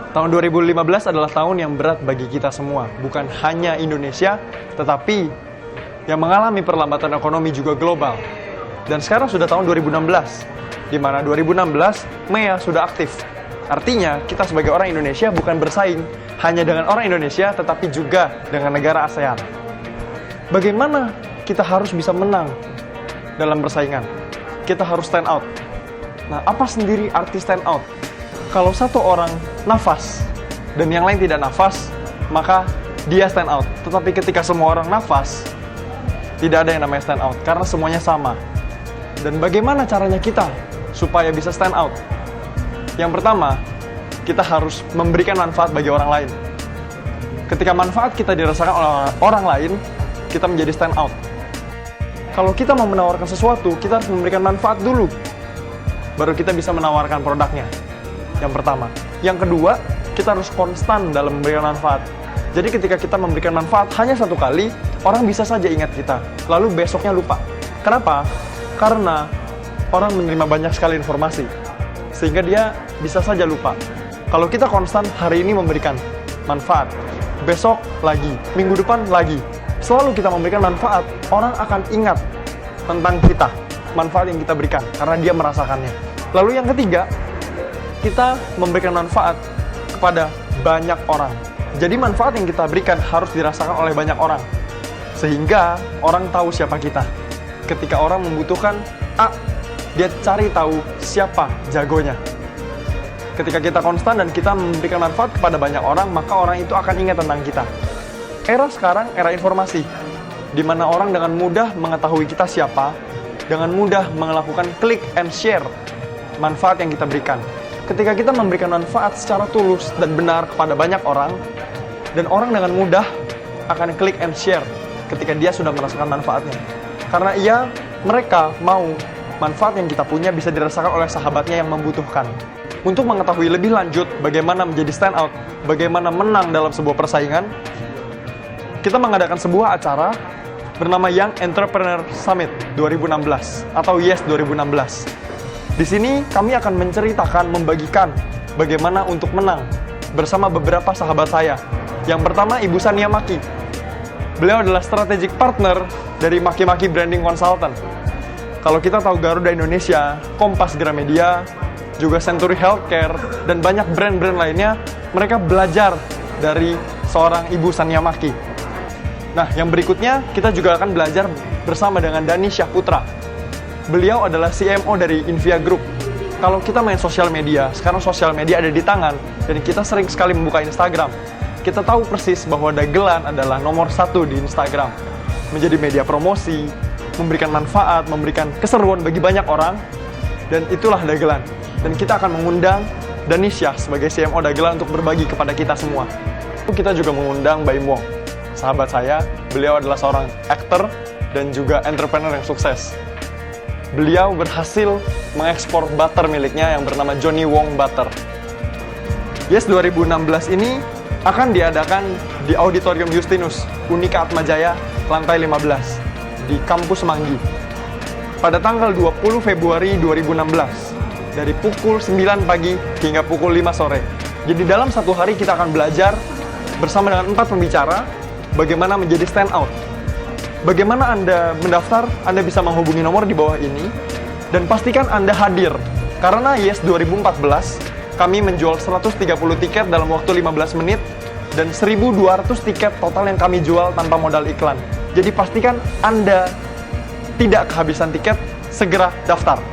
Tahun 2015 adalah tahun yang berat bagi kita semua, bukan hanya Indonesia, tetapi yang mengalami perlambatan ekonomi juga global. Dan sekarang sudah tahun 2016, di mana 2016 MEA sudah aktif. Artinya, kita sebagai orang Indonesia bukan bersaing hanya dengan orang Indonesia, tetapi juga dengan negara ASEAN. Bagaimana kita harus bisa menang dalam persaingan? Kita harus stand out. Nah, apa sendiri arti stand out? Kalau satu orang nafas dan yang lain tidak nafas, maka dia stand out. Tetapi ketika semua orang nafas, tidak ada yang namanya stand out, karena semuanya sama. Dan bagaimana caranya kita supaya bisa stand out? Yang pertama, kita harus memberikan manfaat bagi orang lain. Ketika manfaat kita dirasakan oleh orang lain, kita menjadi stand out. Kalau kita mau menawarkan sesuatu, kita harus memberikan manfaat dulu, baru kita bisa menawarkan produknya. Yang pertama. Yang kedua, kita harus konstan dalam memberikan manfaat. Jadi ketika kita memberikan manfaat hanya satu kali, orang bisa saja ingat kita, lalu besoknya lupa. Kenapa? Karena orang menerima banyak sekali informasi, sehingga dia bisa saja lupa. Kalau kita konstan hari ini memberikan manfaat, besok lagi, minggu depan lagi, selalu kita memberikan manfaat, orang akan ingat tentang kita, manfaat yang kita berikan, karena dia merasakannya. Lalu yang ketiga, kita memberikan manfaat kepada banyak orang. Jadi manfaat yang kita berikan harus dirasakan oleh banyak orang, sehingga orang tahu siapa kita. Ketika orang membutuhkan A, dia cari tahu siapa jagonya. Ketika kita konstan dan kita memberikan manfaat kepada banyak orang, maka orang itu akan ingat tentang kita. Era sekarang, era informasi, di mana orang dengan mudah mengetahui kita siapa, dengan mudah melakukan klik and share manfaat yang kita berikan. Ketika kita memberikan manfaat secara tulus dan benar kepada banyak orang, dan orang dengan mudah akan klik and share ketika dia sudah merasakan manfaatnya. Karena mereka mau manfaat yang kita punya bisa dirasakan oleh sahabatnya yang membutuhkan. Untuk mengetahui lebih lanjut bagaimana menjadi stand out, bagaimana menang dalam sebuah persaingan, kita mengadakan sebuah acara bernama Young Entrepreneur Summit 2016 atau YES 2016. Di sini kami akan menceritakan, membagikan bagaimana untuk menang bersama beberapa sahabat saya. Yang pertama, Ibu Sania Maki. Beliau adalah strategic partner dari Maki-Maki Branding Consultant. Kalau kita tahu Garuda Indonesia, Kompas Gramedia, juga Century Healthcare, dan banyak brand-brand lainnya, mereka belajar dari seorang Ibu Sania Maki. Nah, yang berikutnya kita juga akan belajar bersama dengan Dani Syahputra. Beliau adalah CMO dari Invia Group. Kalau kita main sosial media, sekarang sosial media ada di tangan, dan kita sering sekali membuka Instagram. Kita tahu persis bahwa dagelan adalah nomor 1 di Instagram. Menjadi media promosi, memberikan manfaat, memberikan keseruan bagi banyak orang, dan itulah dagelan. Dan kita akan mengundang Danisha sebagai CMO dagelan untuk berbagi kepada kita semua. Kita juga mengundang Baim Wong, sahabat saya. Beliau adalah seorang aktor dan juga entrepreneur yang sukses. Beliau berhasil mengekspor butter miliknya yang bernama Johnny Wong Butter. YES 2016 ini akan diadakan di Auditorium Justinus, Unika Atmajaya, lantai 15, di Kampus Manggi. Pada tanggal 20 Februari 2016, dari pukul 9 pagi hingga pukul 5 sore. Jadi dalam satu hari kita akan belajar bersama dengan 4 pembicara bagaimana menjadi stand out. Bagaimana Anda mendaftar? Anda bisa menghubungi nomor di bawah ini, dan pastikan Anda hadir. Karena YES 2014, kami menjual 130 tiket dalam waktu 15 menit, dan 1.200 tiket total yang kami jual tanpa modal iklan. Jadi pastikan Anda tidak kehabisan tiket, segera daftar.